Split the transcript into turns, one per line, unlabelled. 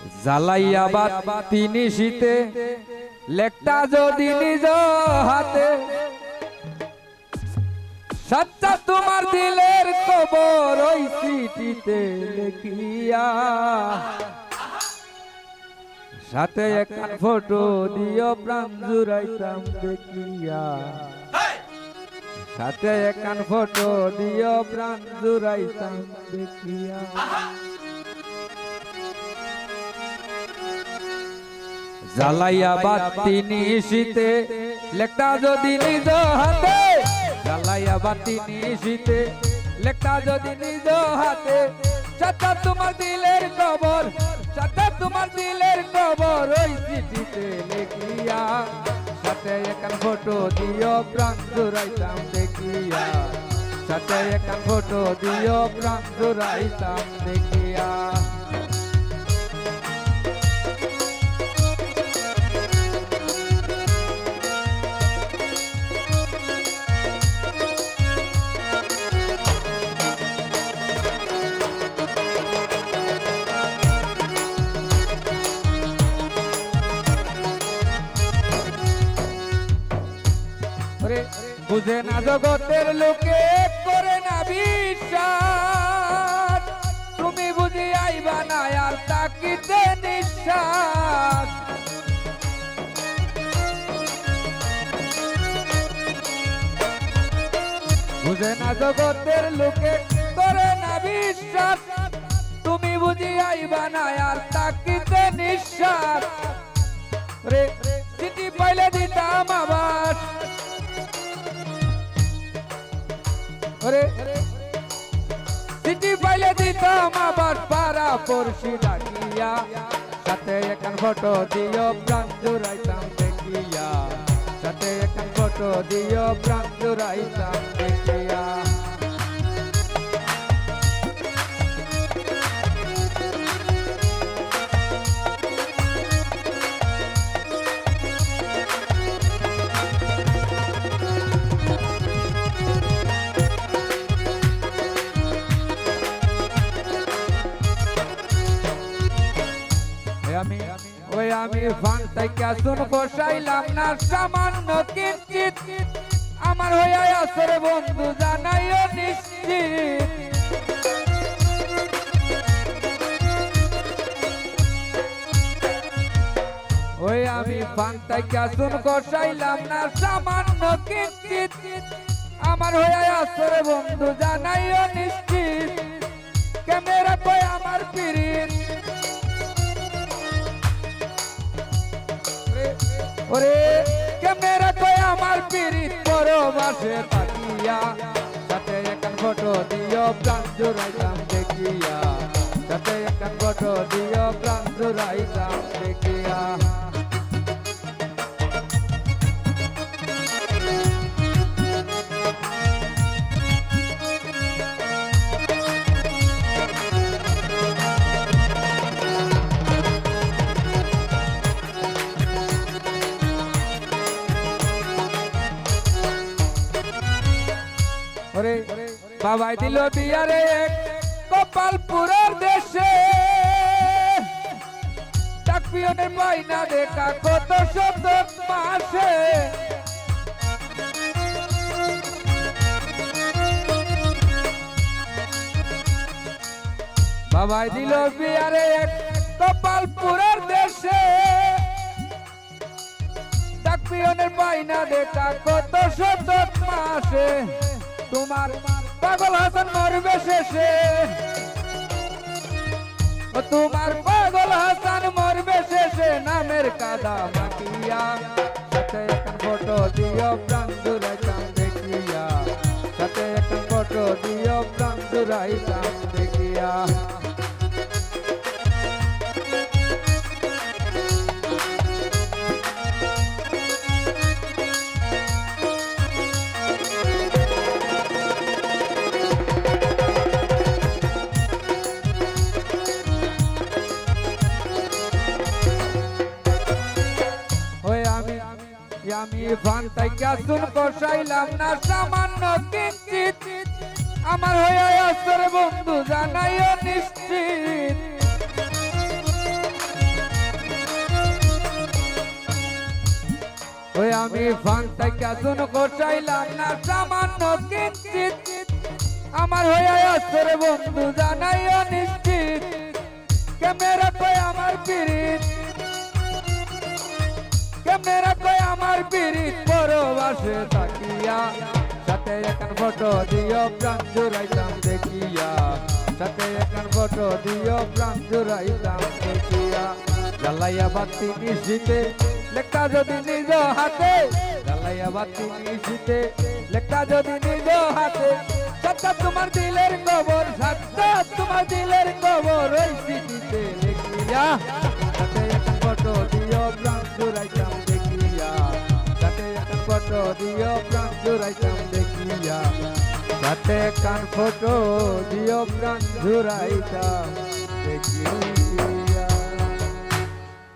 জ্বালাইয়া বাতি নিশিতে লেখটা যদি নিজ হাতে সচ্চা তোমার দিলের খবর ওই চিঠিতে লিখিয়া সাথে একটা ফটো দিও প্রাণ জুড়াইতাম দেখিয়া সাথে একটা ফটো দিও প্রাণ জুড়াইতাম দেখিয়া জ্বালাইয়া বাতি নিশিতে লেখটা যদি নিজ হাতে জ্বালাইয়া বাতি নিশিতে লেখটা যদি নিজ হাতে সাথে তোমার দিলের খবর সাথে তোমার দিলের খবর ওই চিঠিতে লিখিয়া সাথে একটা ফটো দিও প্রাণ জুড়াইতাম দেখিয়া সাথে একটা ফটো দিও প্রাণ জুড়াইতাম দেখিয়া বুঝে না জগতের লোকে করে না বিশ্বাস তুমি বুঝি আইবা না আর তাকিতে নিঃশ্বাস বুঝে না জগতের লোকে করে না বিশ্বাস তুমি বুঝি আইবা না আর তাকিতে নিঃশ্বাস রে চিঠি পাইলে দিতাম আবাস চিঠি পাইলে দিতাম আবার পাড়া পড়শি ডাকিয়া সাথে একটা ফটো দিও প্রাণ জুড়াইতাম দেখিয়া সাথে একটা ফটো দিও প্রাণ জুড়াইতাম দেখিয়া আমি ফান থেকে শুন বসাইলাম না সামান্য কিঞ্চিত আমার হইয়া আসর বন্ধু জানাইও নিশ্চিত ওই আমি ফান থেকে শুন বসাইলাম না সামান্য কিঞ্চিত আমার হইয়া আসর বন্ধু জানাইও নিশ্চিত ক্যামেরা কই আমার পিরিত ওরে ক্যামেরা কই আমার পিরিত পরবাসে তাকিয়া সাথে একটা ফটো দিও প্রাণ জুড়াইতাম দেখিয়া সাথে একটা ফটো দিও প্রাণ জুড়াইতাম দেখিয়া বাবাই দিল বিয়ারে এক গোপালপুরের দেশে চাকরিওনের বাইনা দেখা কত শত মাসে বাবাই দিল বিয়ারে এক গোপালপুরের দেশে চাকরিওনের বাইনা দেখা কত শত মাসে তোমার পাগল হাসান মরবে শেষে তোমার পাগল হাসান মরবে শেষে নামের কাদা মাখিয়া সাথে একটা ফটো দিও প্রাণ জুড়াইতাম দেখিয়া সাথে একটা ফটো দিও প্রাণ জুড়াইতাম দেখিয়া আমি ফান থেকে শুন বসাইলাম না সামান্য কিঞ্চিত আমার হইয়া আসর বন্ধু জানাইও নিশ্চিত আমি ফান্তাইকা শুন কোচাইলাম না সামান্য কিঞ্চিত আমার হয়ে আসরে বন্ধু জানাইও নিশ্চিত কেমনে রাখোয় আমার পিরিত কেমনে রাখোয় আমার পিরিত পরবাসে তাকিয়া সাথে এখন ফটো দিও প্রাণ জুড়াইতাম দেখিয়া সাথে এখন ফটো দিও প্রাণ জুড়াইতাম দেখিয়া জ্বালাইয়া বাতি নিশিতে লেখা যদি নিজ হাতে জ্বালাইয়া বাতি নিশিতে লেখা যদি নিজ হাতে সত্য তোমার দিলের খবর সত্য তোমার দিলের খবর ওই স্মৃতিতে দেখিয়া সাথে এখন ফটো দিও প্রাণ জুড়াইতাম দেখিয়া সাথে এখন ফটো দিও প্রাণ জুড়াইতাম দেখিয়া সাথে কান ফটো দিও প্রাণ জুড়াইতাম দেখিয়া